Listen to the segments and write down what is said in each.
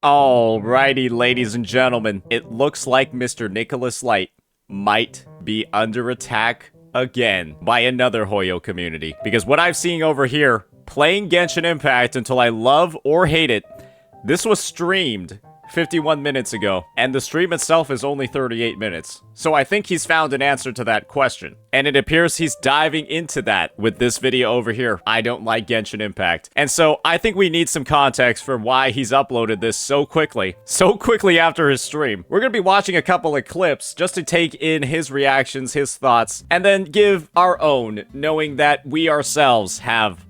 Alrighty, ladies and gentlemen, it looks like Mr. Nicholas Light might be under attack again by another Hoyo community. Because what I've seen over here, playing Genshin Impact until I love or hate it, this was streamed 51 minutes ago, and the stream itself is only 38 minutes. So I think he's found an answer to that question. And it appears he's diving into that with this video over here. I don't like Genshin Impact. And so I think we need some context for why he's uploaded this so quickly after his stream. We're gonna be watching a couple of clips just to take in his reactions, his thoughts, and then give our own, knowing that we ourselves have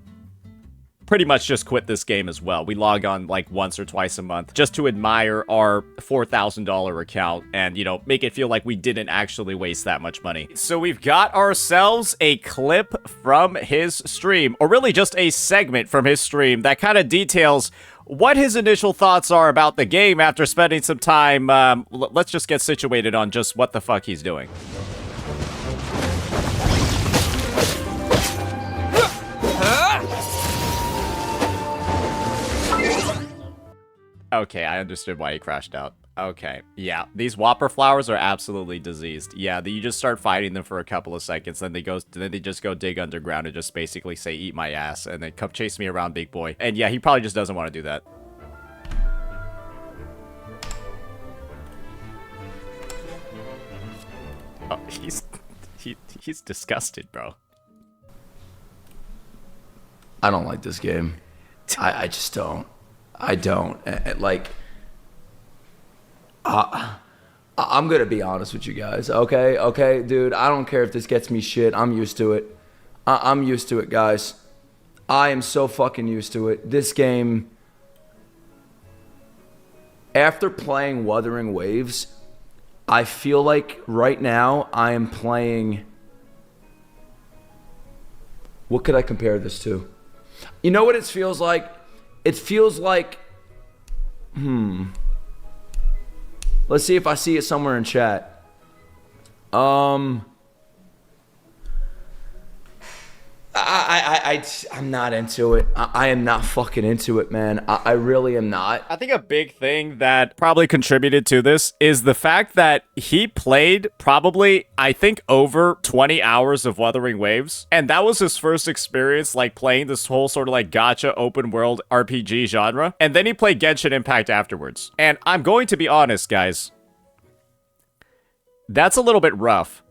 pretty much just quit this game as well. We log on like once or twice a month just to admire our $4,000 account and, you know, make it feel like we didn't actually waste that much money. So we've got ourselves a clip from his stream, or really just a segment from his stream that kind of details what his initial thoughts are about the game after spending some time. Let's just get situated on just what the fuck he's doing. Okay, I understood why he crashed out. Okay, yeah, these Whopper flowers are absolutely diseased. Yeah, you just start fighting them for a couple of seconds, then they just go dig underground and just basically say, "Eat my ass," and then come chase me around, big boy. And yeah, he probably just doesn't want to do that. Oh, he's disgusted, bro. I don't like this game. I just don't. I don't. Like, I'm gonna be honest with you guys, okay? Okay, dude, I don't care if this gets me shit. I'm used to it. I'm used to it, guys. I am so fucking used to it. This game, after playing Wuthering Waves, I feel like right now I am playing... What could I compare this to? You know what it feels like? It feels like, let's see if I see it somewhere in chat. I'm not into it. I am not fucking into it, man. I really am not. I think a big thing that probably contributed to this is the fact that he played probably, I think, over 20 hours of Wuthering Waves. And that was his first experience, like, playing this whole sort of, like, gacha open world RPG genre. And then he played Genshin Impact afterwards. And I'm going to be honest, guys. That's a little bit rough.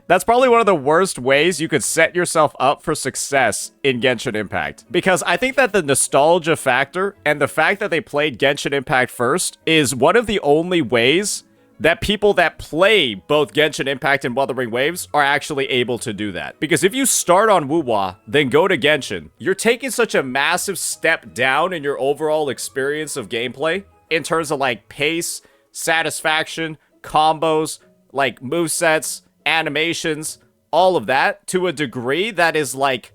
That's probably one of the worst ways you could set yourself up for success in Genshin Impact. Because I think that the nostalgia factor and the fact that they played Genshin Impact first is one of the only ways that people that play both Genshin Impact and Wuthering Waves are actually able to do that. Because if you start on Wuwa, then go to Genshin, you're taking such a massive step down in your overall experience of gameplay in terms of like pace, satisfaction, combos, like movesets, animations, all of that, to a degree that is like,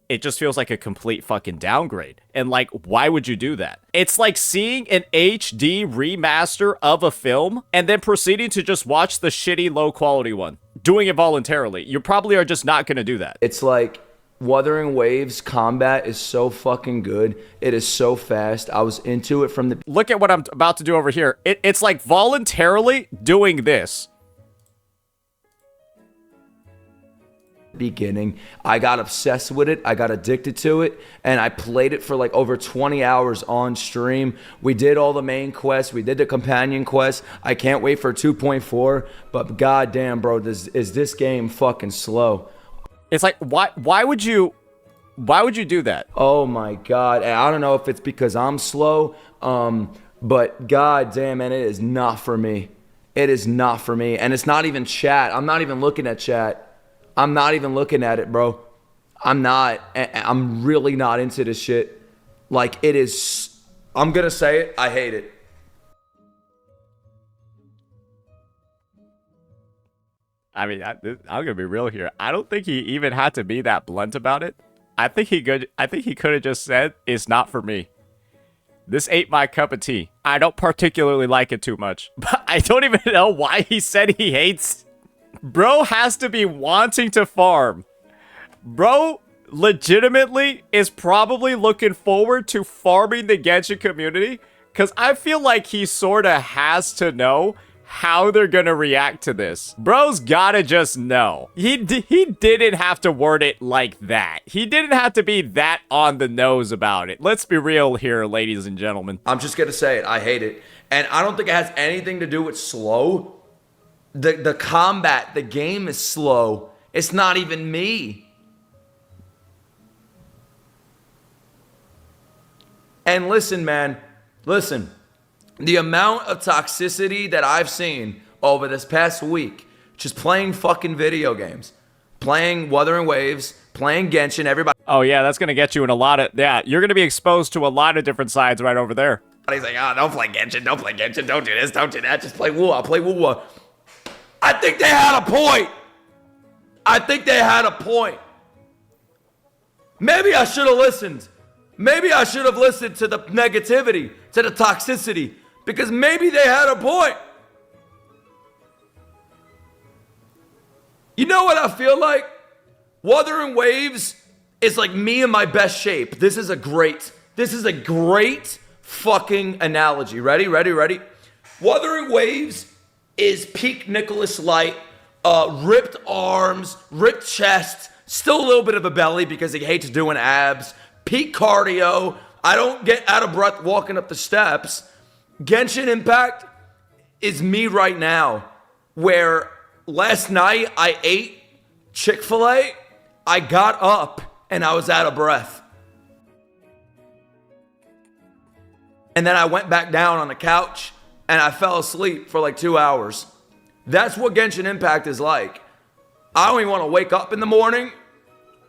it just feels like a complete fucking downgrade. And like, why would you do that? It's like seeing an HD remaster of a film and then proceeding to just watch the shitty low quality one, doing it voluntarily. You probably are just not gonna do that. It's like Wuthering Waves combat is so fucking good. It is so fast. I was into it from the... Look at what I'm about to do over here. It's like voluntarily doing this. Beginning. I got obsessed with it. I got addicted to it, and I played it for like over 20 hours on stream. We did all the main quests. We did the companion quests. I can't wait for 2.4, but goddamn, bro, is this game fucking slow. It's like, why would you do that? Oh my god. And I don't know if it's because I'm slow, but goddamn, man, it is not for me. It is not for me. And it's not even chat. I'm not even looking at chat. I'm not even looking at it, bro. I'm really not into this shit. Like, it is, I'm gonna say it, I hate it. I mean, I'm gonna be real here. I don't think he even had to be that blunt about it. I think he could have just said, "It's not for me. This ain't my cup of tea. I don't particularly like it too much." But I don't even know why he said he hates. Bro has to be wanting to farm. Bro legitimately is probably looking forward to farming the Genshin community Because I feel like he sort of has to know how they're gonna react to this. Bro's gotta just know. He didn't have to word it like that. He didn't have to be that on the nose about it. Let's be real here, ladies and gentlemen. I'm just gonna say it. I hate it. And I don't think it has anything to do with slow. The combat, the game is slow. It's not even me. And listen, man, listen. The amount of toxicity that I've seen over this past week, just playing fucking video games, playing Wuthering Waves, playing Genshin, everybody. Oh yeah, that's gonna get you in a lot of, yeah, you're gonna be exposed to a lot of different sides right over there. He's like, oh, don't play Genshin, don't play Genshin, don't do this, don't do that, just play Wu, I'll play Wu. I think they had a point. I think they had a point. Maybe I should have listened. Maybe I should have listened to the negativity, to the toxicity, because maybe they had a point. You know what I feel like? Wuthering Waves is like me in my best shape. This is a great fucking analogy. Ready? Wuthering Waves is peak Nicholas Light, ripped arms, ripped chest, still a little bit of a belly because he hates doing abs, peak cardio. I don't get out of breath walking up the steps. Genshin Impact is me right now, where last night I ate Chick-fil-A, I got up and I was out of breath. And then I went back down on the couch and I fell asleep for like 2 hours. That's what Genshin Impact is like. I don't even want to wake up in the morning.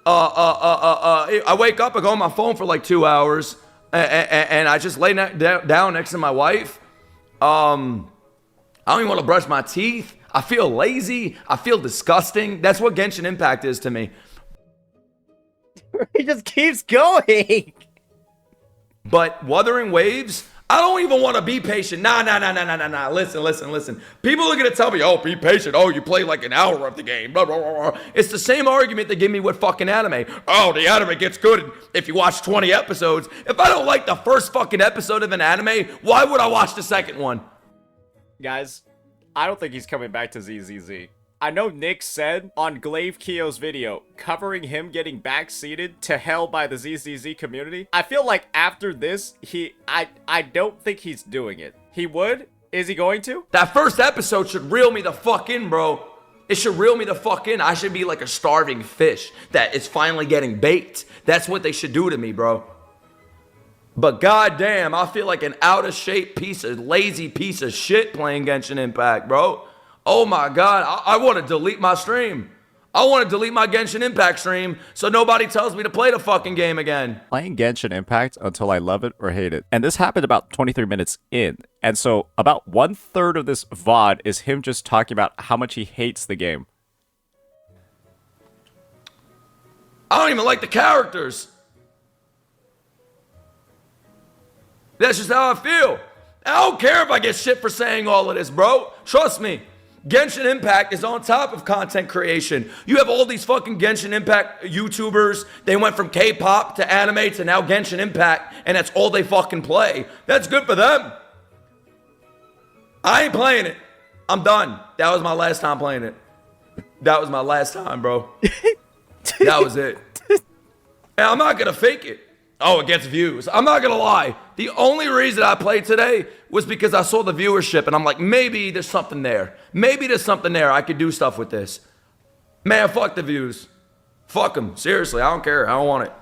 I wake up, I go on my phone for like 2 hours, and I just lay down next to my wife. I don't even want to brush my teeth. I feel lazy. I feel disgusting. That's what Genshin Impact is to me. He just keeps going. But Wuthering Waves, I don't even want to be patient. Nah. Listen. People are going to tell me, oh, be patient. Oh, you play like an hour of the game. Blah, blah, blah, blah. It's the same argument they give me with fucking anime. Oh, the anime gets good if you watch 20 episodes. If I don't like the first fucking episode of an anime, why would I watch the second one? Guys, I don't think he's coming back to ZZZ. I know Nick said on Glaive Keo's video, covering him getting backseated to hell by the ZZZ community. I feel like after this, I don't think he's doing it. He would? Is he going to? That first episode should reel me the fuck in, bro. It should reel me the fuck in. I should be like a starving fish that is finally getting baked. That's what they should do to me, bro. But goddamn, I feel like an out-of-shape lazy piece of shit playing Genshin Impact, bro. Oh my God, I want to delete my stream. I want to delete my Genshin Impact stream so nobody tells me to play the fucking game again. Playing Genshin Impact until I love it or hate it. And this happened about 23 minutes in. And so about 1/3 of this VOD is him just talking about how much he hates the game. I don't even like the characters. That's just how I feel. I don't care if I get shit for saying all of this, bro. Trust me. Genshin Impact is on top of content creation. You have all these fucking Genshin Impact YouTubers. They went from K-pop to anime to now Genshin Impact, and that's all they fucking play. That's good for them. I ain't playing it. I'm done. That was my last time playing it. That was my last time, bro. That was it. And I'm not gonna fake it. Oh, it gets views. I'm not gonna lie. The only reason I played today was because I saw the viewership and I'm like, maybe there's something there. Maybe there's something there. I could do stuff with this. Man, fuck the views. Fuck them. Seriously, I don't care. I don't want it.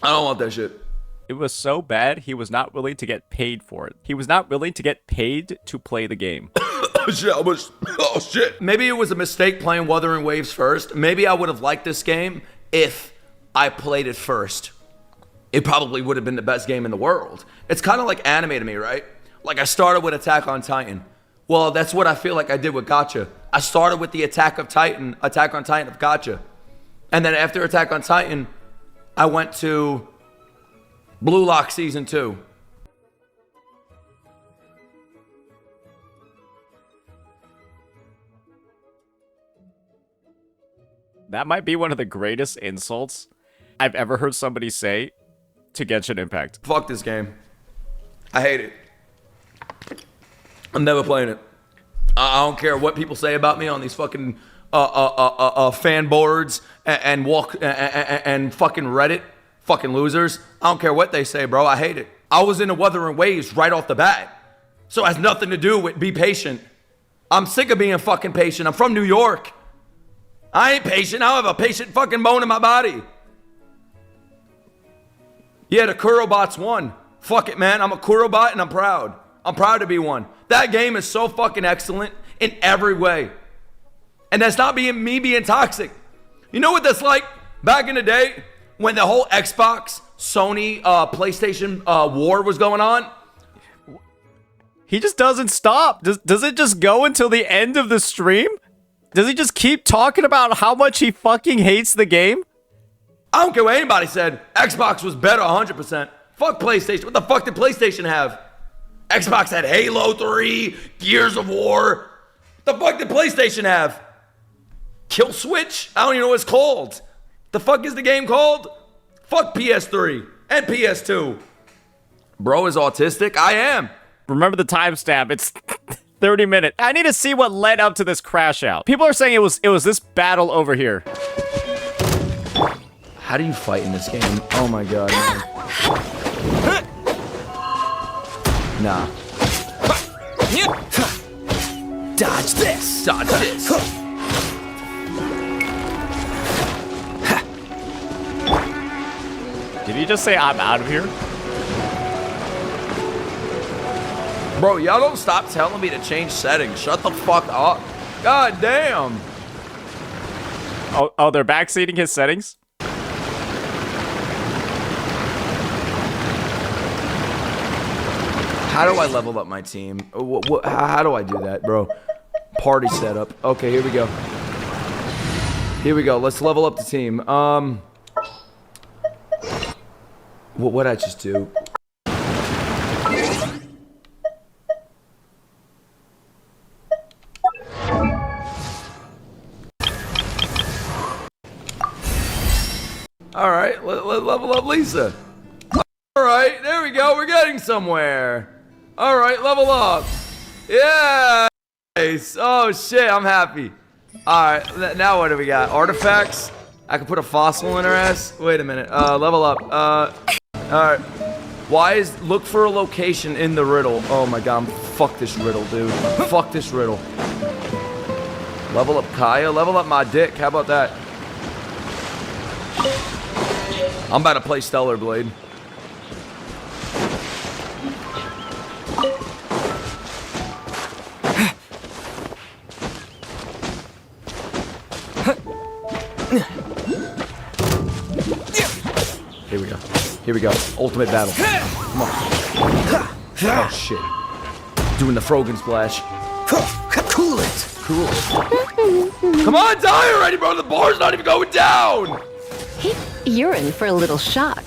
I don't want that shit. It was so bad, he was not willing to get paid for it. He was not willing to get paid to play the game. Oh, shit. Maybe it was a mistake playing Wuthering Waves first. Maybe I would have liked this game if I played it first. It probably would have been the best game in the world. It's kind of like anime to me, right? Like I started with Attack on Titan. Well, that's what I feel like I did with Gacha. I started with the Attack on Titan of Gacha. And then after Attack on Titan, I went to Blue Lock Season 2. That might be one of the greatest insults I've ever heard somebody say to Genshin Impact. Fuck this game. I hate it. I'm never playing it. I don't care what people say about me on these fucking fan boards and fucking Reddit. Fucking losers. I don't care what they say, bro. I hate it. I was into Wuthering Waves right off the bat. So it has nothing to do with be patient. I'm sick of being fucking patient. I'm from New York. I ain't patient. I don't have a patient fucking bone in my body. Yeah, the Kurobots won. Fuck it, man. I'm a Kurobot and I'm proud. I'm proud to be one. That game is so fucking excellent in every way. And that's not me being toxic. You know what that's like back in the day when the whole Xbox, Sony, PlayStation war was going on? He just doesn't stop. Does it just go until the end of the stream? Does he just keep talking about how much he fucking hates the game? I don't care what anybody said. Xbox was better 100%. Fuck PlayStation. What the fuck did PlayStation have? Xbox had Halo 3, Gears of War. What the fuck did PlayStation have? Kill Switch? I don't even know what it's called. The fuck is the game called? Fuck PS3 and PS2. Bro is autistic? I am. Remember the timestamp. It's 30 minutes. I need to see what led up to this crash out. People are saying it was this battle over here. How do you fight in this game? Oh my god, man. Nah. Dodge this. Dodge this. Did he just say I'm out of here? Bro, y'all don't stop telling me to change settings. Shut the fuck up. God damn. Oh, they're backseating his settings? How do I level up my team? How do I do that, bro? Party setup. Okay, here we go. Here we go. Let's level up the team. What'd I just do? All right, let's level up Lisa. All right, there we go. We're getting somewhere. All right, level up. Yeah. Nice. Oh shit, I'm happy. All right, now what do we got? Artifacts. I can put a fossil in her ass. Wait a minute. Level up. All right. Look for a location in the riddle? Oh my god, fuck this riddle, dude. Fuck this riddle. Level up Kaya. Level up my dick. How about that? I'm about to play Stellar Blade. Here we go. Here we go. Ultimate battle. Come on. Oh shit. Doing the Frogan splash. Cool it. Cool it. Come on, die already, bro. The bar's not even going down. You're in for a little shock.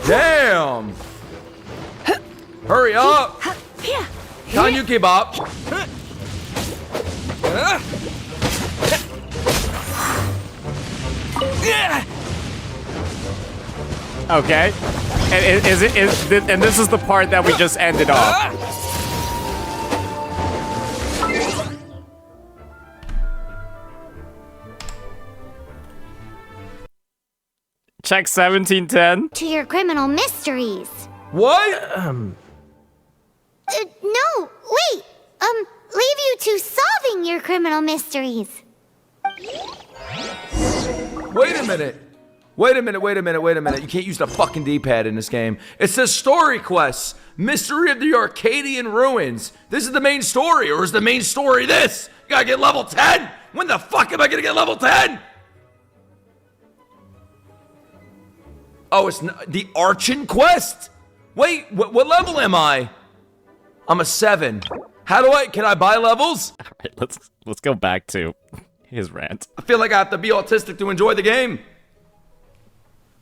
Damn. Hurry up. Can you keep up? Okay. And this is the part that we just ended off. Check 1710. To your criminal mysteries. What? No, wait. Leave you to solving your criminal mysteries. Wait a minute. Wait a minute. You can't use the fucking D-pad in this game. It says story quests. Mystery of the Arcadian Ruins. This is the main story, or is the main story this? You gotta get level 10? When the fuck am I gonna get level 10? Oh, it's the Archon quest? Wait, what level am I? I'm a 7. Can I buy levels? All right, let's go back to his rant. I feel like I have to be autistic to enjoy the game.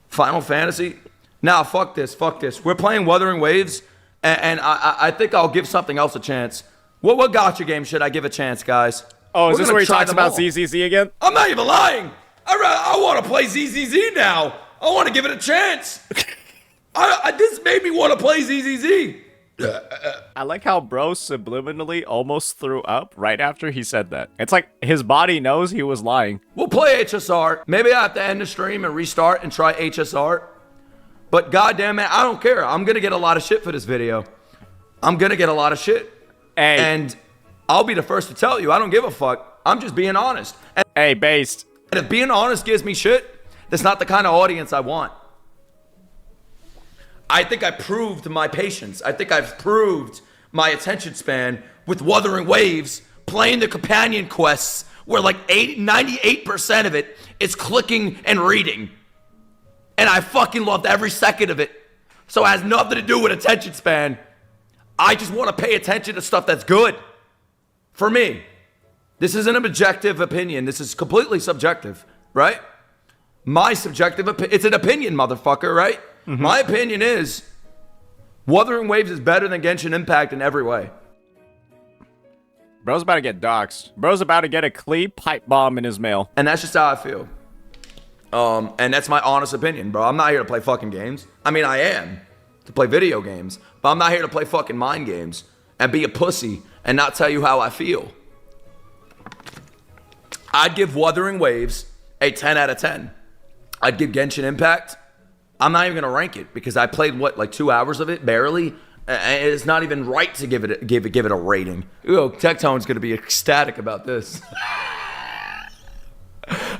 Final Fantasy? Nah, fuck this. We're playing Wuthering Waves, and I think I'll give something else a chance. What gacha game should I give a chance, guys? Oh, is We're this gonna where he try talks them about all. ZZZ again? I'm not even lying. I want to play ZZZ now. I want to give it a chance. This made me want to play ZZZ. I like how bro subliminally almost threw up right after he said that. It's like his body knows he was lying. We'll play HSR. Maybe I have to end the stream and restart and try HSR. But goddamn it, I don't care. I'm going to get a lot of shit for this video. I'm going to get a lot of shit. Hey. And I'll be the first to tell you, I don't give a fuck. I'm just being honest. And Hey, Based. if being honest gives me shit, that's not the kind of audience I want. I think I proved my patience. I think I've proved my attention span with Wuthering Waves, playing the companion quests, where like 98% of it is clicking and reading. And I fucking loved every second of it. So it has nothing to do with attention span. I just want to pay attention to stuff that's good. For me. This isn't an objective opinion. This is completely subjective, right? My subjective opinion. It's an opinion, motherfucker, right? Mm-hmm. My opinion is Wuthering Waves is better than Genshin Impact in every way. Bro's about to get doxxed. Bro's about to get a Klee pipe bomb in his mail. And that's just how I feel. And that's my honest opinion, bro. I'm not here to play fucking games. I mean, I am to play video games, but I'm not here to play fucking mind games and be a pussy and not tell you how I feel. I'd give Wuthering Waves a 10 out of 10. I'd give Genshin Impact. I'm not even gonna rank it because I played like 2 hours of it, barely. And it's not even right to give it a rating. Ooh, Tectone's gonna be ecstatic about this.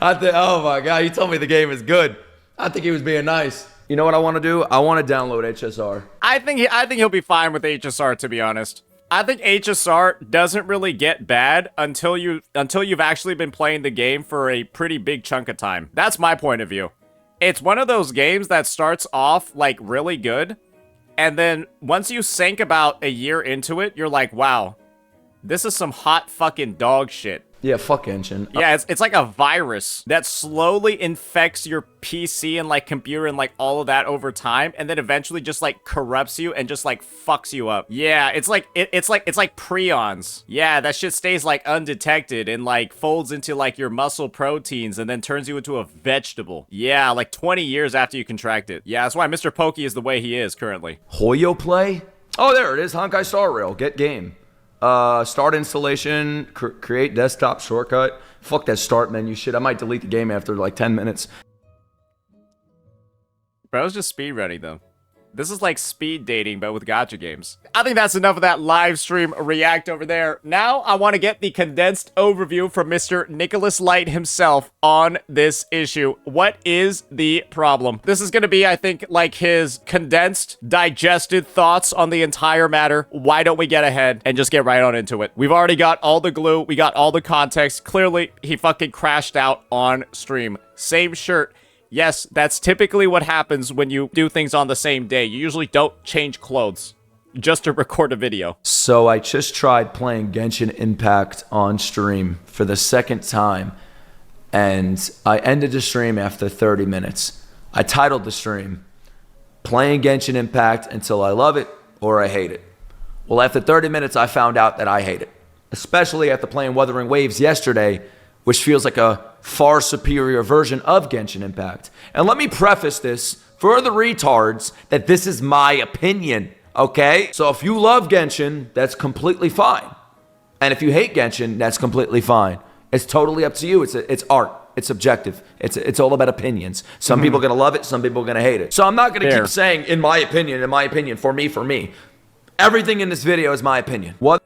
Oh my god, you told me the game is good. I think he was being nice. You know what I want to do? I want to download HSR. I think he'll be fine with HSR, to be honest. I think HSR doesn't really get bad until you've actually been playing the game for a pretty big chunk of time. That's my point of view. It's one of those games that starts off like really good, and then once you sink about a year into it, you're like, wow, this is some hot fucking dog shit. Yeah, fuck Genshin. Yeah, it's like a virus that slowly infects your PC and like computer and like all of that over time, and then eventually just like corrupts you and just like fucks you up. Yeah, it's like prions. Yeah, that shit stays like undetected and like folds into like your muscle proteins and then turns you into a vegetable. Yeah, like 20 years after you contract it. Yeah, that's why Mr. Pokey is the way he is currently. Hoyo play? Oh, there it is. Honkai Star Rail. Get game. Start installation, create desktop shortcut. Fuck that start menu shit. I might delete the game after like 10 minutes. Bro's just speedrunning though. This is like speed dating, but with gacha games. I think that's enough of that live stream react over there. Now, I want to get the condensed overview from Mr. Nicholas Light himself on this issue. What is the problem? This is going to be, I think, like his condensed, digested thoughts on the entire matter. Why don't we get ahead and just get right on into it? We've already got all the glue. We got all the context. Clearly, he fucking crashed out on stream. Same shirt. Yes, that's typically what happens when you do things on the same day. You usually don't change clothes just to record a video. So I just tried playing Genshin Impact on stream for the second time, and I ended the stream after 30 minutes. I titled the stream, Playing Genshin Impact Until I Love It or I Hate It. Well, after 30 minutes, I found out that I hate it, especially after playing Wuthering Waves yesterday, which feels like a far superior version of Genshin Impact. And let me preface this for the retards that this is my opinion, okay? So if you love Genshin, that's completely fine. And if you hate Genshin, that's completely fine. It's totally up to you. It's art. It's subjective. It's all about opinions. Some people are going to love it. Some people are going to hate it. So I'm not going to keep saying, in my opinion, for me. Everything in this video is my opinion. What?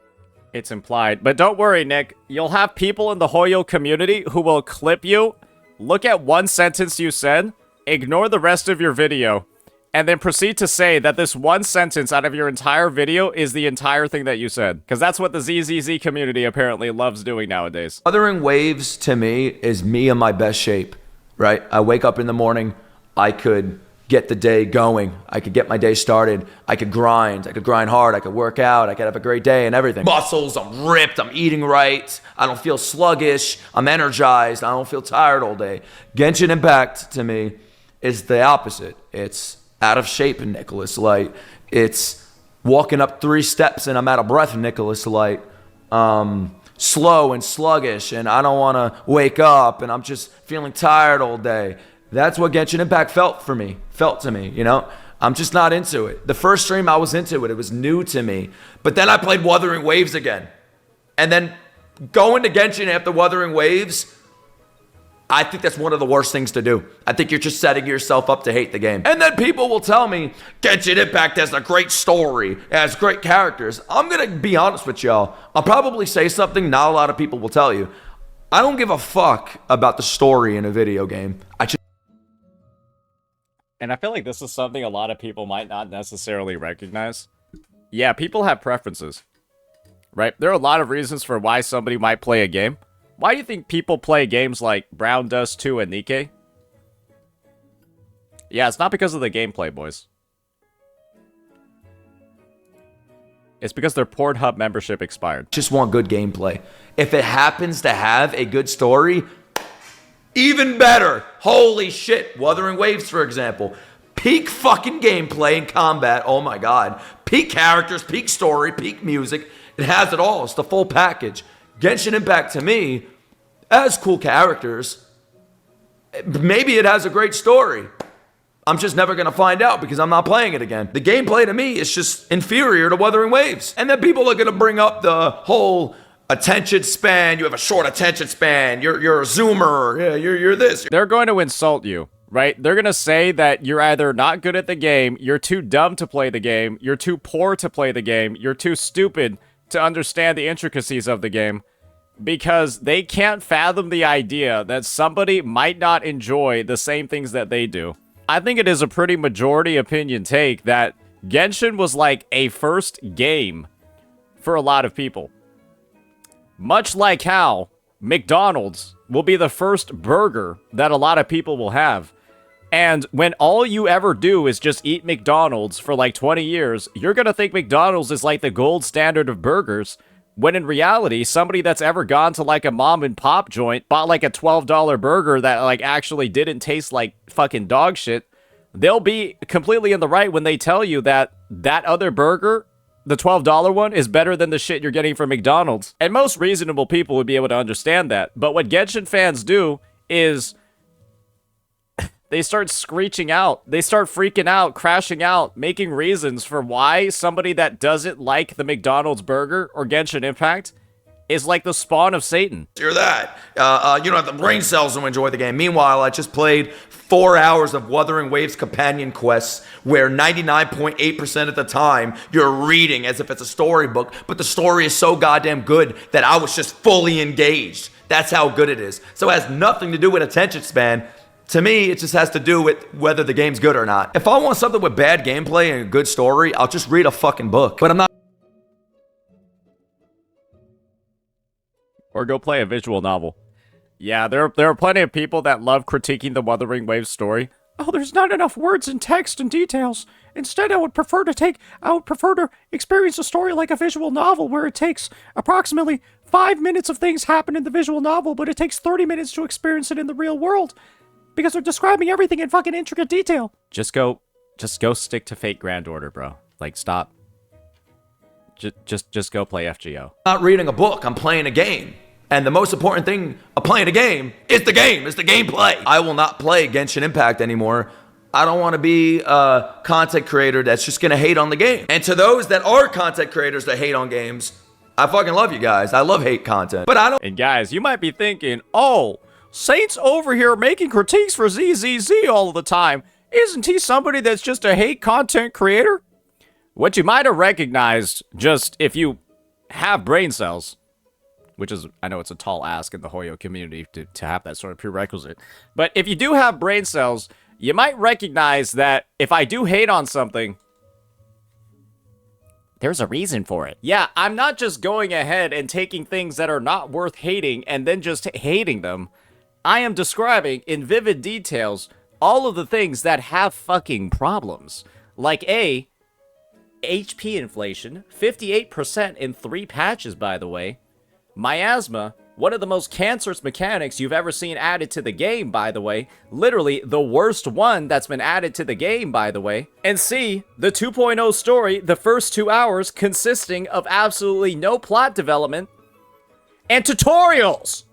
It's implied. But don't worry, Nick. You'll have people in the Hoyo community who will clip you, look at one sentence you said, ignore the rest of your video, and then proceed to say that this one sentence out of your entire video is the entire thing that you said. Because that's what the ZZZ community apparently loves doing nowadays. Wuthering Waves, to me, is me in my best shape, right? I wake up in the morning, I could get the day going. I could get my day started. I could grind hard. I could work out. I could have a great day and everything. Muscles, I'm ripped. I'm eating right. I don't feel sluggish. I'm energized. I don't feel tired all day. Genshin Impact, to me, is the opposite. It's out of shape in Nicholas Light. It's walking up 3 steps and I'm out of breath in Nicholas Light. Slow and sluggish, and I don't want to wake up, and I'm just feeling tired all day. That's what Genshin Impact felt to me, you know? I'm just not into it. The first stream I was into it. It was new to me. But then I played Wuthering Waves again. And then going to Genshin after Wuthering Waves, I think that's one of the worst things to do. I think you're just setting yourself up to hate the game. And then people will tell me, Genshin Impact has a great story, it has great characters. I'm going to be honest with y'all. I'll probably say something not a lot of people will tell you. I don't give a fuck about the story in a video game. And I feel like this is something a lot of people might not necessarily recognize. Yeah, people have preferences, right? There are a lot of reasons for why somebody might play a game. Why do you think people play games like Brown Dust 2 and Nikke? Yeah, it's not because of the gameplay, boys. It's because their Pornhub membership expired. Just want good gameplay. If it happens to have a good story, even better. Holy shit. Wuthering Waves, for example. Peak fucking gameplay and combat. Oh my god. Peak characters, peak story, peak music. It has it all. It's the full package. Genshin Impact, to me, has cool characters. Maybe it has a great story. I'm just never going to find out because I'm not playing it again. The gameplay to me is just inferior to Wuthering Waves. And then people are going to bring up the whole attention span. You have a short attention span. You're a zoomer. Yeah, you're this. They're going to insult you, right? They're going to say that you're either not good at the game, you're too dumb to play the game, you're too poor to play the game, you're too stupid to understand the intricacies of the game, because they can't fathom the idea that somebody might not enjoy the same things that they do. I think it is a pretty majority opinion take that Genshin was like a first game for a lot of people. Much like how McDonald's will be the first burger that a lot of people will have. And when all you ever do is just eat McDonald's for like 20 years, you're going to think McDonald's is like the gold standard of burgers, when in reality, somebody that's ever gone to like a mom and pop joint, bought like a $12 burger that like actually didn't taste like fucking dog shit, they'll be completely in the right when they tell you that that other burger, the $12 one, is better than the shit you're getting from McDonald's. And most reasonable people would be able to understand that. But what Genshin fans do is they start screeching out. They start freaking out, crashing out, making reasons for why somebody that doesn't like the McDonald's burger or Genshin Impact is like the spawn of Satan. You're that. You don't have the brain cells to enjoy the game. Meanwhile, I just played 4 hours of Wuthering Waves companion quests where 99.8% of the time you're reading as if it's a storybook, but the story is so goddamn good that I was just fully engaged. That's how good it is. So it has nothing to do with attention span. To me, it just has to do with whether the game's good or not. If I want something with bad gameplay and a good story, I'll just read a fucking book. But I'm not. Or go play a visual novel. Yeah, there are plenty of people that love critiquing the Wuthering Waves story. Oh, there's not enough words and text and details. Instead, I would prefer to experience a story like a visual novel where it takes approximately 5 minutes of things happen in the visual novel, but it takes 30 minutes to experience it in the real world. Because they're describing everything in fucking intricate detail. Just go stick to Fate Grand Order, bro. Like, stop. Just go play FGO. I'm not reading a book, I'm playing a game. And the most important thing of playing a game is the gameplay. I will not play Genshin Impact anymore. I don't want to be a content creator that's just going to hate on the game. And to those that are content creators that hate on games, I fucking love you guys. I love hate content. But I don't. And guys, you might be thinking, oh, Saint's over here making critiques for ZZZ all the time. Isn't he somebody that's just a hate content creator? What you might have recognized, just if you have brain cells, which is, I know it's a tall ask in the Hoyo community to have that sort of prerequisite, but if you do have brain cells, you might recognize that if I do hate on something, there's a reason for it. Yeah, I'm not just going ahead and taking things that are not worth hating and then just hating them. I am describing in vivid details all of the things that have fucking problems. Like A, HP inflation, 58% in 3 patches, by the way. Miasma, one of the most cancerous mechanics you've ever seen added to the game, by the way. Literally the worst one that's been added to the game, by the way. And C, the 2.0 story, the first 2 hours consisting of absolutely no plot development and tutorials.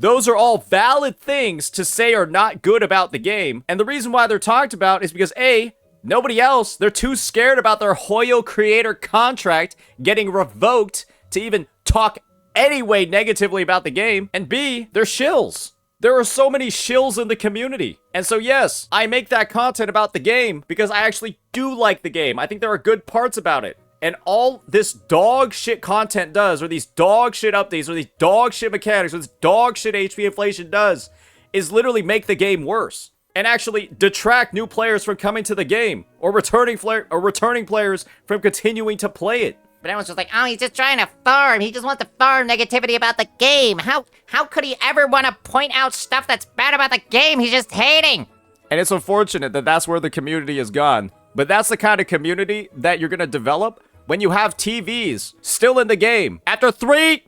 Those are all valid things to say are not good about the game. And the reason why they're talked about is because A, nobody else, they're too scared about their Hoyo creator contract getting revoked to even talk anyway negatively about the game. And B, they're shills. There are so many shills in the community. And so yes, I make that content about the game because I actually do like the game. I think there are good parts about it. And all this dog shit content does, or these dog shit updates, or these dog shit mechanics, or this dog shit HP inflation does, is literally make the game worse. And actually detract new players from coming to the game, or returning players from continuing to play it. But everyone's just like, oh, he's just trying to farm. He just wants to farm negativity about the game. How could he ever want to point out stuff that's bad about the game? He's just hating. And it's unfortunate that that's where the community has gone. But that's the kind of community that you're going to develop when you have TVs still in the game. After three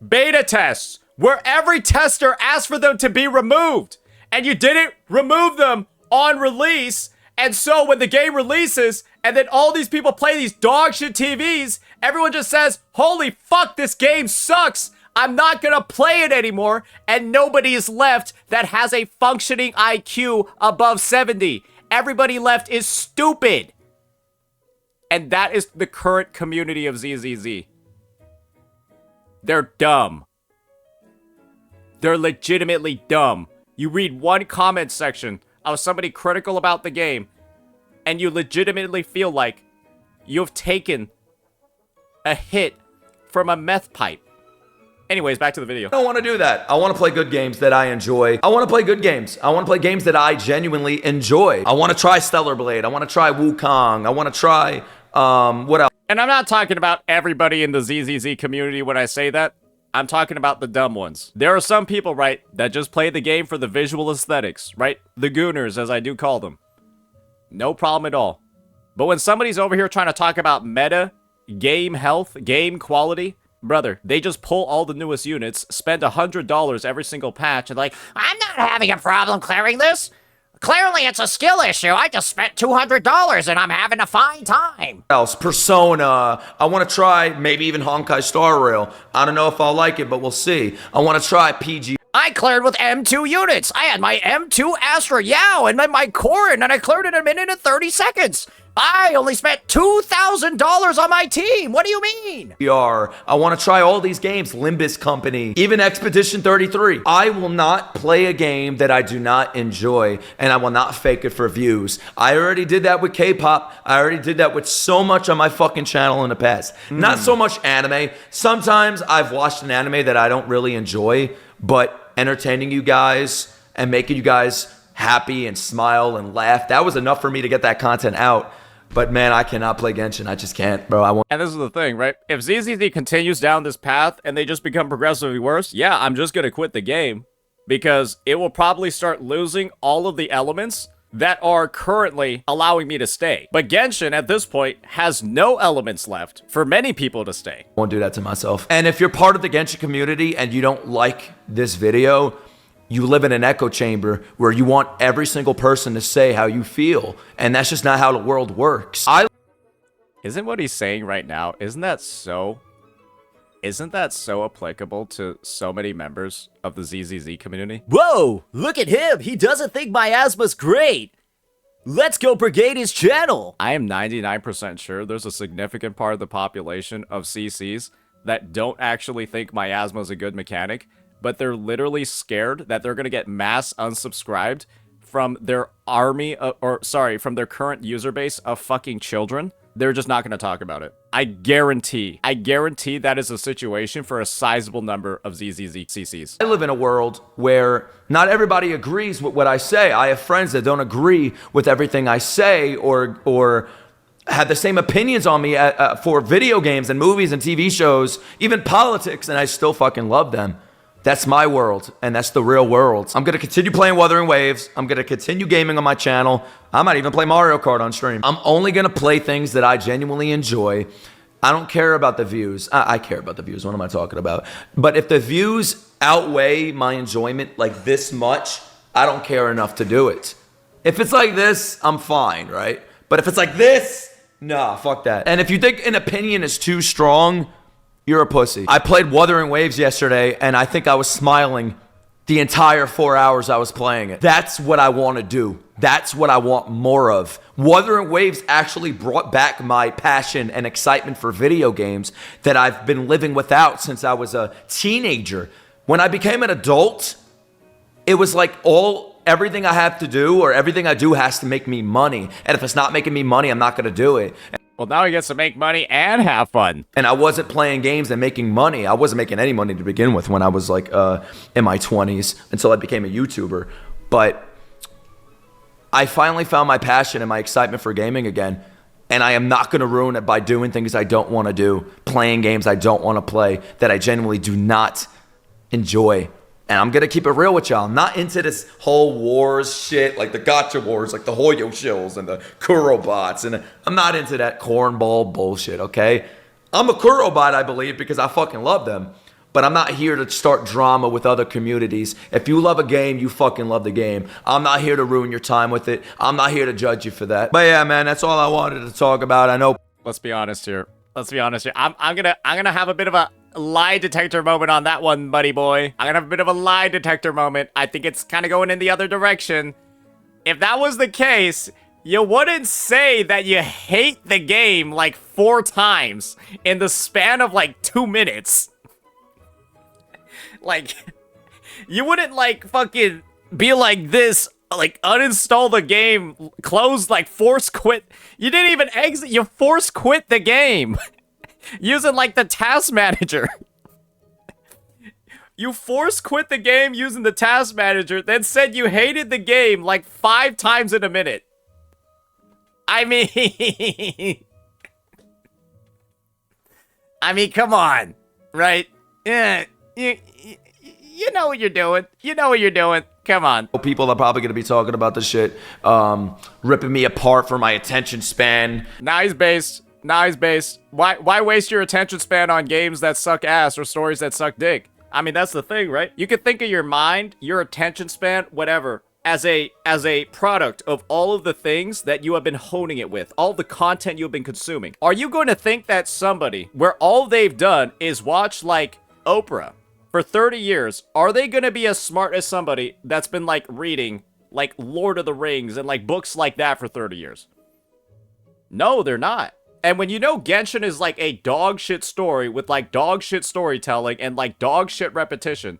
beta tests where every tester asked for them to be removed, and you didn't remove them on release. And so when the game releases, and then all these people play these dog shit TVs, everyone just says, holy fuck, this game sucks. I'm not gonna play it anymore. And nobody is left that has a functioning IQ above 70. Everybody left is stupid. And that is the current community of ZZZ. They're dumb. They're legitimately dumb. You read one comment section of somebody critical about the game, and you legitimately feel like you've taken a hit from a meth pipe. Anyways, back to the video. I don't want to do that. I want to play good games that I enjoy. I want to play good games. I want to play games that I genuinely enjoy. I want to try Stellar Blade. I want to try Wukong. I want to try, what else? And I'm not talking about everybody in the ZZZ community when I say that. I'm talking about the dumb ones. There are some people, right, that just play the game for the visual aesthetics, right? The gooners, as I do call them. No problem at all. But when somebody's over here trying to talk about meta, game health, game quality, brother, they just pull all the newest units, spend $100 every single patch, and like, I'm not having a problem clearing this. Clearly, it's a skill issue. I just spent $200 and I'm having a fine time. Else? Persona. I want to try maybe even Honkai Star Rail. I don't know if I'll like it, but we'll see. I want to try PG. I cleared with M2 units. I had my M2 Astra Yao and then my Korin, and I cleared in a minute and 30 seconds. I only spent $2,000 on my team. What do you mean? I want to try all these games. Limbus Company, even Expedition 33. I will not play a game that I do not enjoy, and I will not fake it for views. I already did that with K-pop. I already did that with so much on my fucking channel in the past. Not so much anime. Sometimes I've watched an anime that I don't really enjoy, but entertaining you guys and making you guys happy and smile and laugh, that was enough for me to get that content out. But man, I cannot play Genshin. I just can't, bro. I won't. and this is the thing, right? If ZZZ continues down this path and they just become progressively worse, yeah, I'm just gonna quit the game because it will probably start losing all of the elements that are currently allowing me to stay. But Genshin at this point has no elements left for many people to stay. Won't do that to myself. And if you're part of the Genshin community and you don't like this video, you live in an echo chamber where you want every single person to say how you feel. And that's just not how the world works. Isn't what he's saying right now, isn't that so applicable to so many members of the ZZZ community? Whoa, look at him. He doesn't think Miasma's great. Let's go brigade his channel. I am 99% sure there's a significant part of the population of CCs that don't actually think Miasma's a good mechanic, but they're literally scared that they're going to get mass unsubscribed from their army, from their current user base of fucking children. They're just not going to talk about it. I guarantee that is a situation for a sizable number of ZZZ CCs. I live in a world where not everybody agrees with what I say. I have friends that don't agree with everything I say or have the same opinions on me for video games and movies and TV shows, even politics, and I still fucking love them. That's my world, and that's the real world. I'm going to continue playing Wuthering Waves. I'm going to continue gaming on my channel. I might even play Mario Kart on stream. I'm only going to play things that I genuinely enjoy. I don't care about the views. I care about the views. What am I talking about? But if the views outweigh my enjoyment like this much, I don't care enough to do it. If it's like this, I'm fine, right? But if it's like this, nah, fuck that. And if you think an opinion is too strong, You're a pussy. I played Wuthering Waves yesterday, and I think I was smiling the entire 4 hours I was playing it. That's what I want to do. That's what I want more of. Wuthering Waves actually brought back my passion and excitement for video games that I've been living without since I was a teenager. When I became an adult, it was like everything I have to do or everything I do has to make me money. And if it's not making me money, I'm not going to do it. Well, now he gets to make money and have fun. And I wasn't playing games and making money. I wasn't making any money to begin with when I was like in my 20s until I became a YouTuber. But I finally found my passion and my excitement for gaming again. And I am not going to ruin it by doing things I don't want to do, playing games I don't want to play, that I genuinely do not enjoy. And I'm going to keep it real with y'all. I'm not into this whole wars shit, like the gotcha wars, like the Hoyo shills and the Kurobots. And I'm not into that cornball bullshit, okay? I'm a Kurobot, I believe, because I fucking love them. But I'm not here to start drama with other communities. If you love a game, you fucking love the game. I'm not here to ruin your time with it. I'm not here to judge you for that. But yeah, man, that's all I wanted to talk about. I know. Let's be honest here. I'm gonna have a bit of a lie detector moment on that one, buddy boy. I'm gonna have a bit of a lie detector moment. I think it's kind of going in the other direction. If that was the case, you wouldn't say that you hate the game like 4 times in the span of like 2 minutes. Like, you wouldn't like fucking be like this, like uninstall the game, close, like force quit. You didn't even exit, you force quit the game. Using like the task manager. You force quit the game using the task manager, then said you hated the game like 5 times in a minute. I mean, come on, right? Yeah, you know what you're doing. You know what you're doing. Come on. People are probably going to be talking about this shit, ripping me apart for my attention span. Nice based. Why waste your attention span on games that suck ass or stories that suck dick? I mean, that's the thing, right? You could think of your mind, your attention span, whatever, as a product of all of the things that you have been honing it with, all the content you've been consuming. Are you going to think that somebody, where all they've done is watch, like, Oprah for 30 years, are they going to be as smart as somebody that's been, like, reading, like, Lord of the Rings and, like, books like that for 30 years? No, they're not. And when you know Genshin is like a dog shit story with like dog shit storytelling and like dog shit repetition,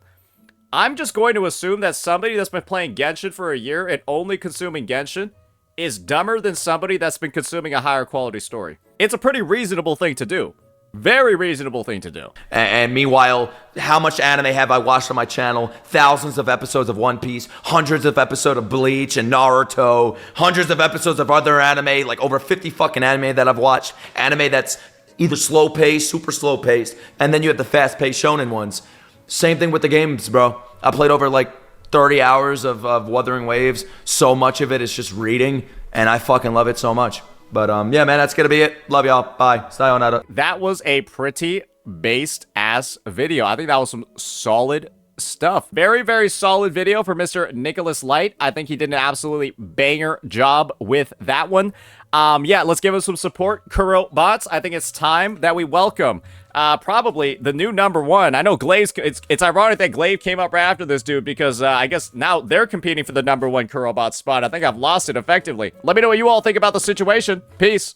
I'm just going to assume that somebody that's been playing Genshin for a year and only consuming Genshin is dumber than somebody that's been consuming a higher quality story. It's a pretty reasonable thing to do. Very reasonable thing to do. And meanwhile, how much anime have I watched on my channel? Thousands of episodes of One Piece, hundreds of episodes of Bleach and Naruto, hundreds of episodes of other anime, like over 50 fucking anime that I've watched. Anime that's either slow-paced, super slow-paced, and then you have the fast-paced shonen ones. Same thing with the games, bro. I played over like 30 hours of Wuthering Waves. So much of it is just reading, and I fucking love it so much. But yeah, man, that's gonna be it. Love y'all. Bye. Sayonara. That was a pretty based ass video. I think that was some solid stuff. Very, very solid video for Mr. Nicholas Light. I think he did an absolutely banger job with that one. Yeah, let's give him some support. Kuro Bots, I think it's time that we welcome probably the new #1. I know Glaive, it's ironic that Glaive came up right after this dude because I guess now they're competing for the #1 Kurobot spot. I think I've lost it effectively. Let me know what you all think about the situation. Peace.